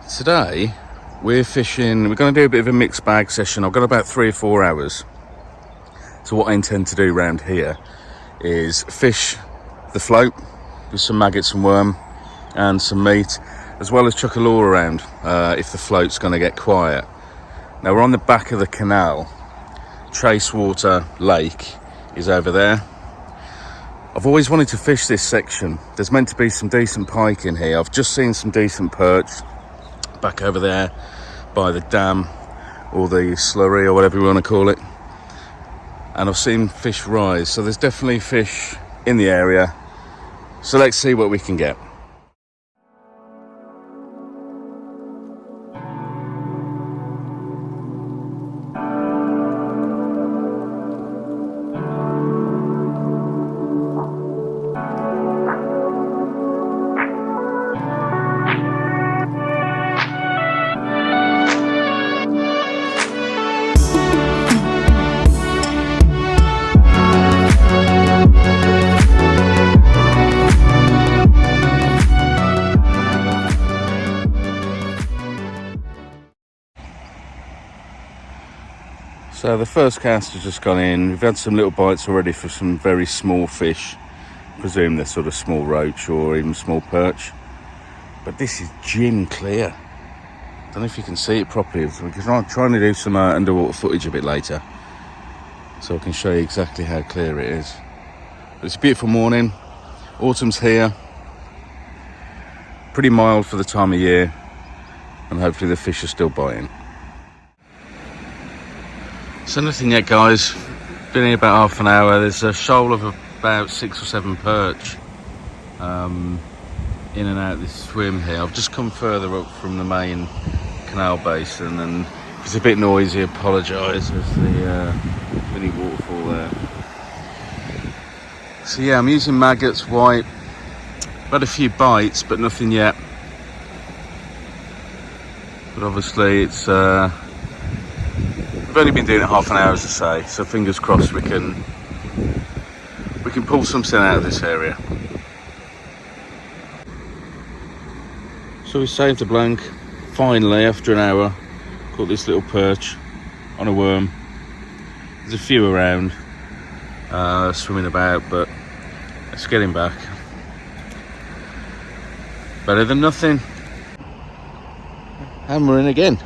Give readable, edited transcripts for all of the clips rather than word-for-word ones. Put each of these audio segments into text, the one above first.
Today we're fishing, we're going to do a bit of a mixed bag session. I've got about 3 or 4 hours. So what I intend to do around here is fish the float with some maggots and worm and some meat, as well as chuck a lure around if the float's going to get quiet. Now we're on the back of the canal. Chasewater Lake is over there. I've always wanted to fish this section. There's meant to be some decent pike in here. I've just seen some decent perch back over there by the dam, or the slurry, or whatever you want to call it, and I've seen fish rise, so there's definitely fish in the area. So let's see what we can get. So the first cast has just gone in. We've had some little bites already for some very small fish. I presume they're sort of small roach or even small perch. But this is gin clear. I don't know if you can see it properly, because I'm trying to do some underwater footage a bit later, so I can show you exactly how clear it is. But it's a beautiful morning. Autumn's here. Pretty mild for the time of year, and hopefully the fish are still biting. So nothing yet, guys. Been here about half an hour. There's a shoal of about 6 or 7 perch in and out this swim here. I've just come further up from the main canal basin, and if it's a bit noisy, I apologise. There's the mini waterfall there. So yeah, I'm using maggots, white. I've had a few bites, but nothing yet. But obviously it's I've only been doing it half an hour, as I say, so fingers crossed we can pull something out of this area. So we saved a blank, finally, after an hour. Caught this little perch on a worm. There's a few around swimming about, but let's get him back. Better than nothing. And we're in again.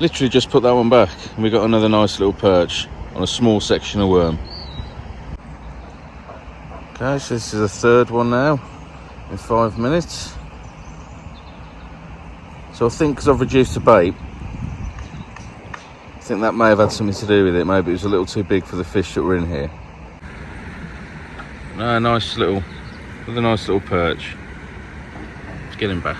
Literally just put that one back, and we got another nice little perch on a small section of worm. Okay, so this is the third one now in 5 minutes. So I think because I've reduced the bait, I think that may have had something to do with it. Maybe it was a little too big for the fish that were in here. No, nice little perch. Let's get him back.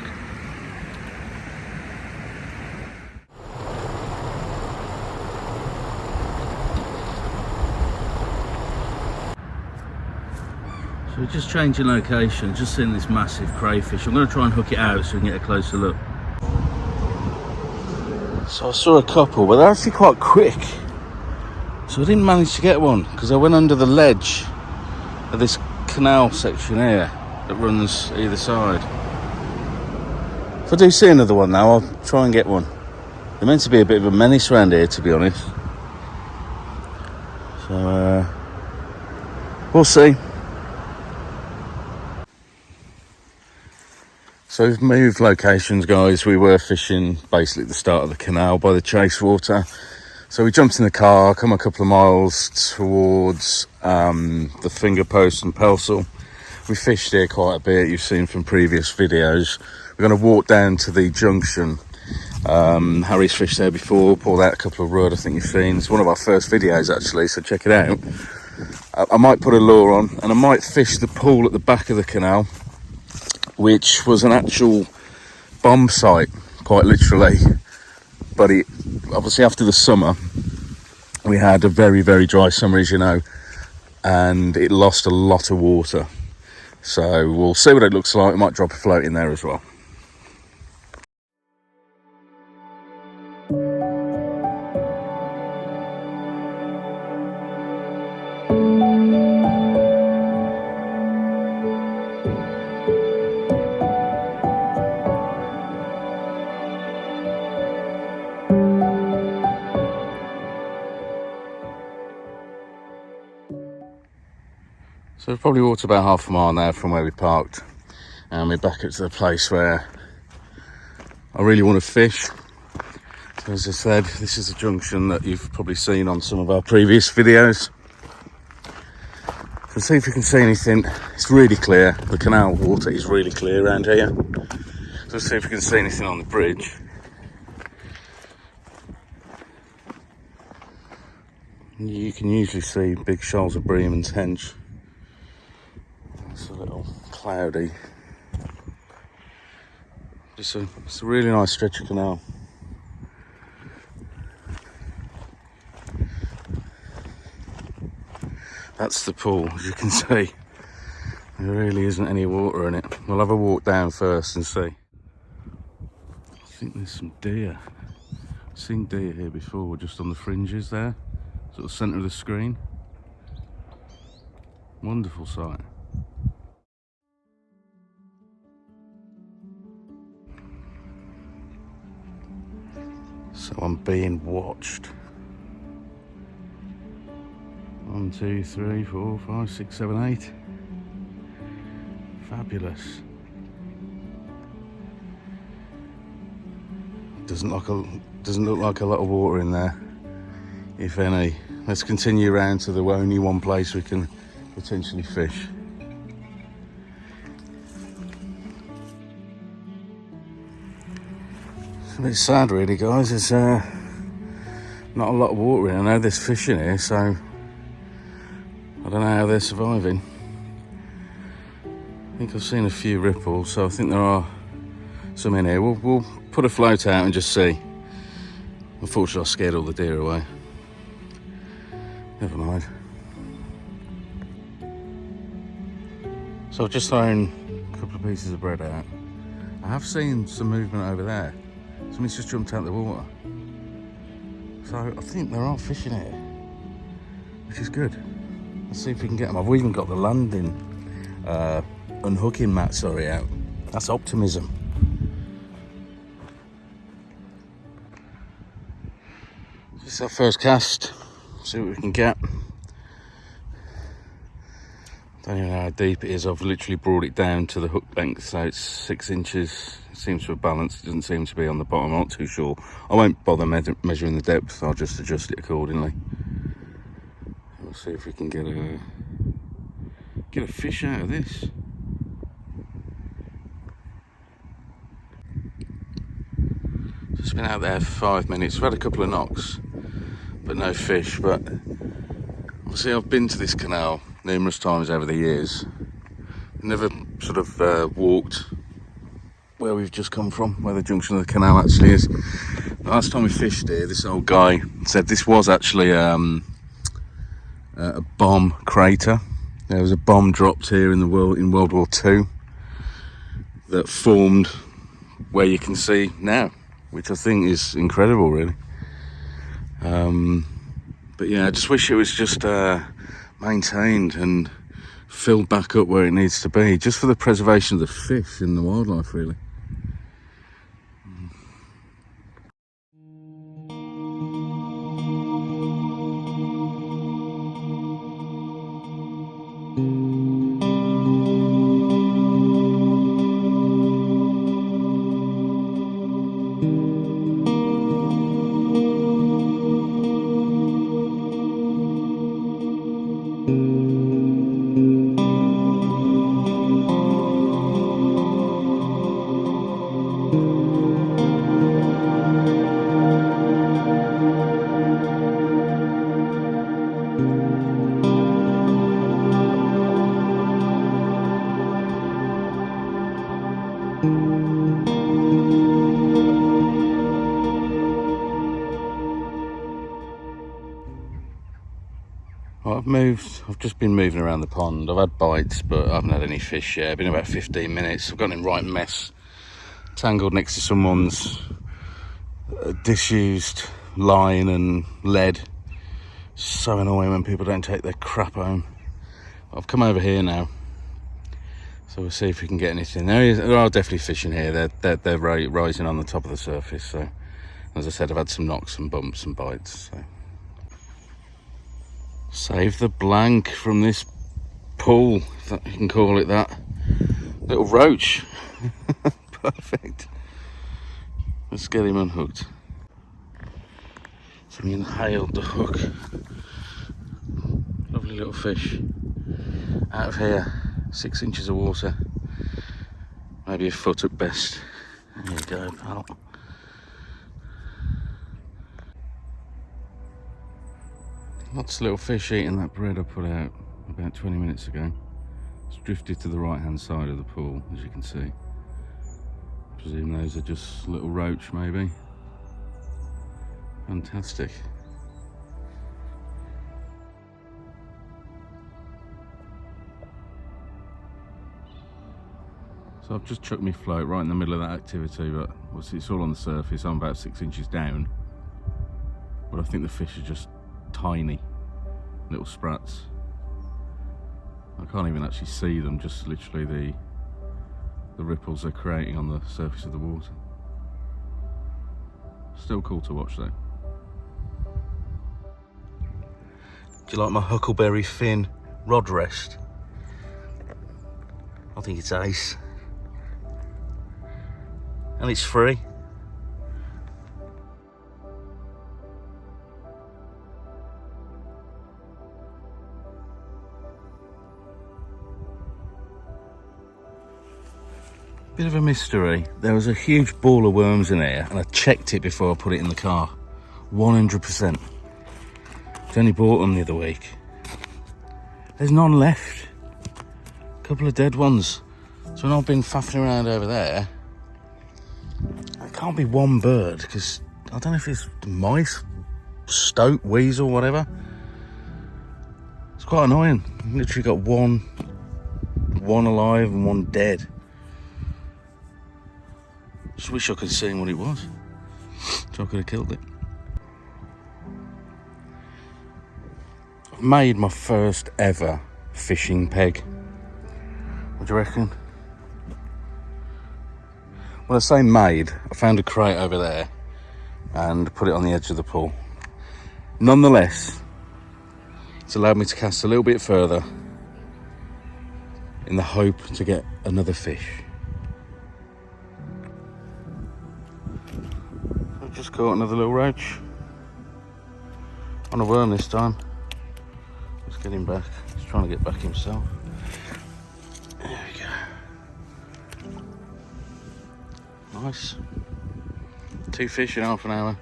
So we're just changing location, just seeing this massive crayfish. I'm going to try and hook it out so we can get a closer look. So I saw a couple, but they're actually quite quick. So I didn't manage to get one, because I went under the ledge of this canal section here that runs either side. If I do see another one now, I'll try and get one. They're meant to be a bit of a menace around here, to be honest. So we'll see. So we've moved locations, guys. We were fishing basically at the start of the canal by the Chasewater. So we jumped in the car, come a couple of miles towards the finger post and Pelsall. We fished here quite a bit, you've seen from previous videos. We're going to walk down to the junction. Harry's fished there before, pulled out a couple of rudd, I think you've seen. It's one of our first videos actually, so check it out. I might put a lure on, and I might fish the pool at the back of the canal, which was an actual bomb site, quite literally. But it, obviously after the summer, we had a very, very dry summer, as you know, and it lost a lot of water. So we'll see what it looks like. We might drop a float in there as well. So we've probably walked about half a mile now from where we parked, and we're back up to the place where I really want to fish. So as I said, this is a junction that you've probably seen on some of our previous videos. So see if you can see anything. It's really clear. The canal water is really clear around here. So see if you can see anything on the bridge. You can usually see big shoals of bream and tench. It's a little cloudy. It's a really nice stretch of canal. That's the pool, as you can see. There really isn't any water in it. We'll have a walk down first and see. I think there's some deer. I've seen deer here before, just on the fringes there, sort of centre of the screen. Wonderful sight. So I'm being watched. 1, 2, 3, 4, 5, 6, 7, 8. Fabulous. Doesn't look like a lot of water in there, if any. Let's continue around to the only one place we can potentially fish. It's a bit sad really, guys. There's not a lot of water in. I know there's fish in here, so I don't know how they're surviving. I think I've seen a few ripples, so I think there are some in here. We'll put a float out and just see. Unfortunately, I scared all the deer away. Never mind. So I've just thrown a couple of pieces of bread out. I have seen some movement over there. Somebody's just jumped out of the water. So I think there are fish in here, which is good. Let's see if we can get them. I've even got the landing unhooking mat, out. That's optimism. This is our first cast. See what we can get. Don't even know how deep it is. I've literally brought it down to the hook length, so it's 6 inches. It seems to have balanced. It doesn't seem to be on the bottom. I'm not too sure. I won't bother measuring the depth. I'll just adjust it accordingly. We'll see if we can get a fish out of this. Just been out there for 5 minutes. We've had a couple of knocks, but no fish. But obviously I've been to this canal numerous times over the years. Never sort of walked where we've just come from, where the junction of the canal actually is. The last time we fished here, this old guy said this was actually a bomb crater. There was a bomb dropped here in World War II that formed where you can see now, which I think is incredible, really. But yeah, I just wish it was just maintained and filled back up where it needs to be, just for the preservation of the fish and the wildlife, really. I've just been moving around the pond. I've had bites, but I haven't had any fish yet. It's been about 15 minutes. I've got in right mess, tangled next to someone's disused line and lead. So annoying when people don't take their crap home. I've come over here now, so we'll see if we can get anything. There are definitely fish in here. They're rising on the top of the surface. So, as I said, I've had some knocks and bumps and bites. So. Save the blank from this pull, if that, you can call it that. Little roach. Perfect. Let's get him unhooked. So we inhaled the hook. Lovely little fish. Out of here, 6 inches of water. Maybe a foot at best. There you go, pal. Lots of little fish eating that bread I put out about 20 minutes ago. It's drifted to the right hand side of the pool, as you can see. I presume those are just little roach, maybe. Fantastic. So I've just chucked my float right in the middle of that activity, but it's all on the surface. I'm about 6 inches down, but I think the fish are just tiny little sprats. I can't even actually see them, just literally the ripples they're creating on the surface of the water. Still cool to watch though. Do you like my huckleberry fin rod rest? I think it's ace. And it's free. Bit of a mystery. There was a huge ball of worms in here and I checked it before I put it in the car. 100%. I only bought them the other week. There's none left. A couple of dead ones. So when I've been faffing around over there, it can't be one bird because I don't know if it's mice, stoat, weasel, whatever. It's quite annoying. Literally got one alive and one dead. Just wish I could have seen what it was, so I could have killed it. I've made my first ever fishing peg. What do you reckon? Well, I say made, I found a crate over there and put it on the edge of the pool. Nonetheless, it's allowed me to cast a little bit further in the hope to get another fish. I've just caught another little roach. On a worm this time. Let's get him back. He's trying to get back himself. There we go. Nice. 2 fish in half an hour.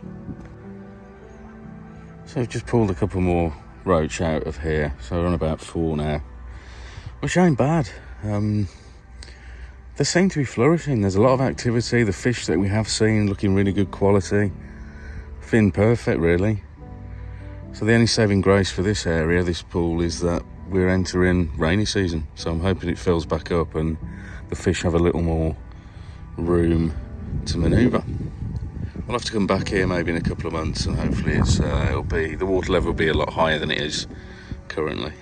So I've just pulled a couple more roach out of here. So we're on about 4 now. Which ain't bad. They seem to be flourishing. There's a lot of activity. The fish that we have seen looking really good quality. Fin perfect, really. So the only saving grace for this area, this pool, is that we're entering rainy season. So I'm hoping it fills back up and the fish have a little more room to manoeuvre. We'll have to come back here maybe in a couple of months and hopefully the water level will be a lot higher than it is currently.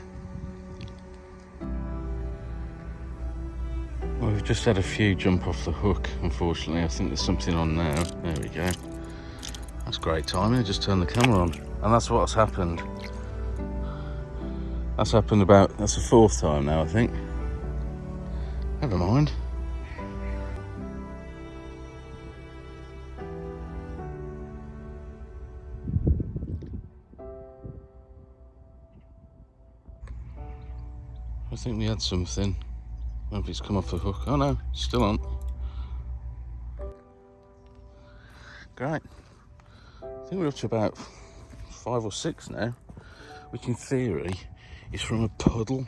Well, we've just had a few jump off the hook, unfortunately. I think there's something on now. There we go. That's great timing. I just turned the camera on. And that's what's happened. That's the 4th time now, I think. Never mind. I think we had something. Maybe it's come off the hook. Oh no, it's still on. Great. I think we're up to about 5 or 6 now, which in theory is from a puddle.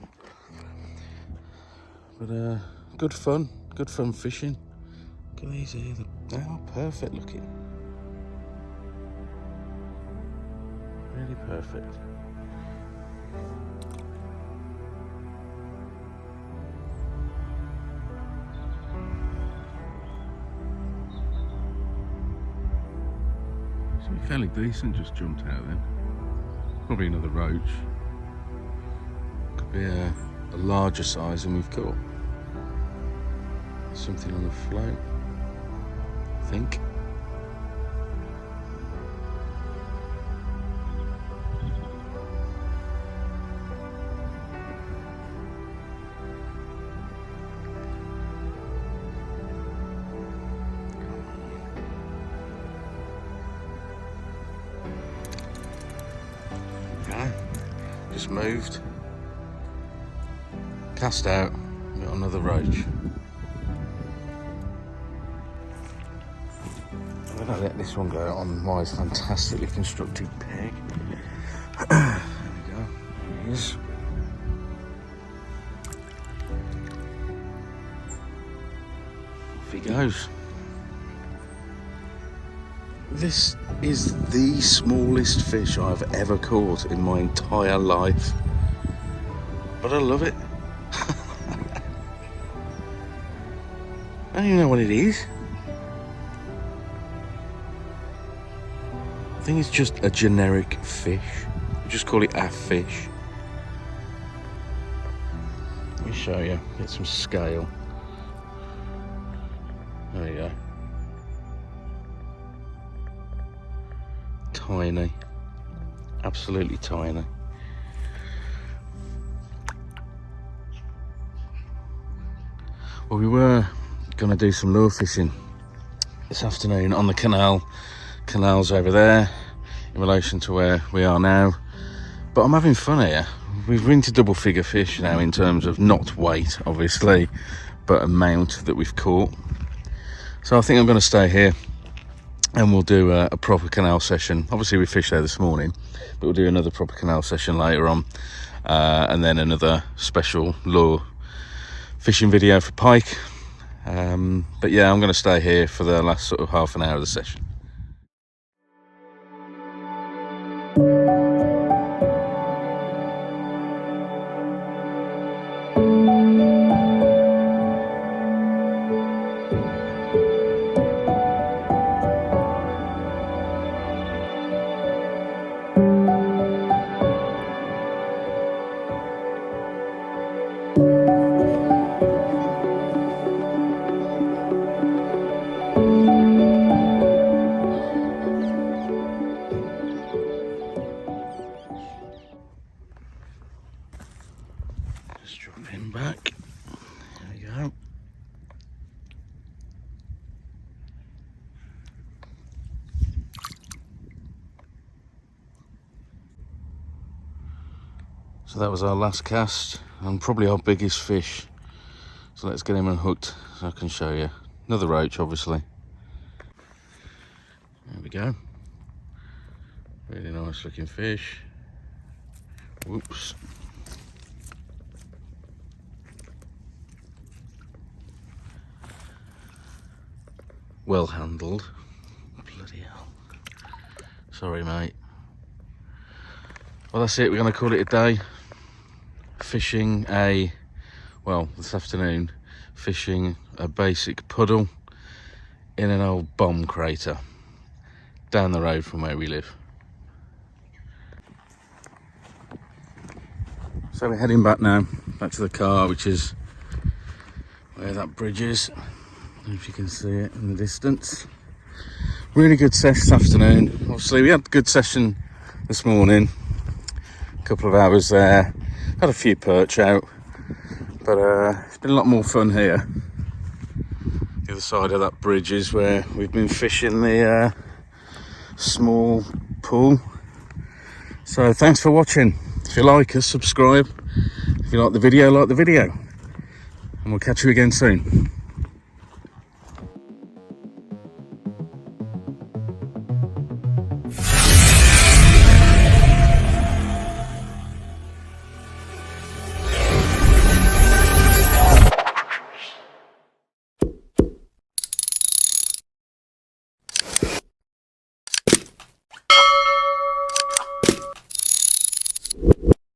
But good fun fishing. Look at these here, they're perfect looking. Really perfect. Fairly decent, just jumped out then. Probably another roach. Could be a larger size than we've caught. Something on the float, I think. just moved. Cast out, got another roach. I'm gonna let this one go on my fantastically constructed peg. There we go, there he is. Off he goes. This is the smallest fish I've ever caught in my entire life. But I love it. I don't even know what it is. I think it's just a generic fish. We just call it a fish. Let me show you, get some scale. There you go. Tiny, absolutely tiny. Well, we were going to do some lure fishing this afternoon on the canal. Canal's over there in relation to where we are now, but I'm having fun here. We've been to double figure fish now in terms of not weight, obviously, but amount that we've caught. So I think I'm going to stay here and we'll do a proper canal session. Obviously we fished there this morning, but we'll do another proper canal session later on, and then another special lure fishing video for pike. But yeah, I'm going to stay here for the last sort of half an hour of the session. Just drop him back. There we go. So that was our last cast and probably our biggest fish. So let's get him unhooked so I can show you. Another roach, obviously. There we go. Really nice looking fish. Whoops. Well handled. Bloody hell. Sorry, mate. Well, that's it. We're going to call it a day. Fishing this afternoon, fishing a basic puddle in an old bomb crater down the road from where we live. So we're heading back now, back to the car, which is where that bridge is. I don't know if you can see it in the distance. Really good session this afternoon. Obviously we had a good session this morning, a couple of hours there, had a few perch out, but it's been a lot more fun here. The other side of that bridge is where we've been fishing the small pool. So thanks for watching. If you like us, subscribe. If you like the video, and we'll catch you again soon.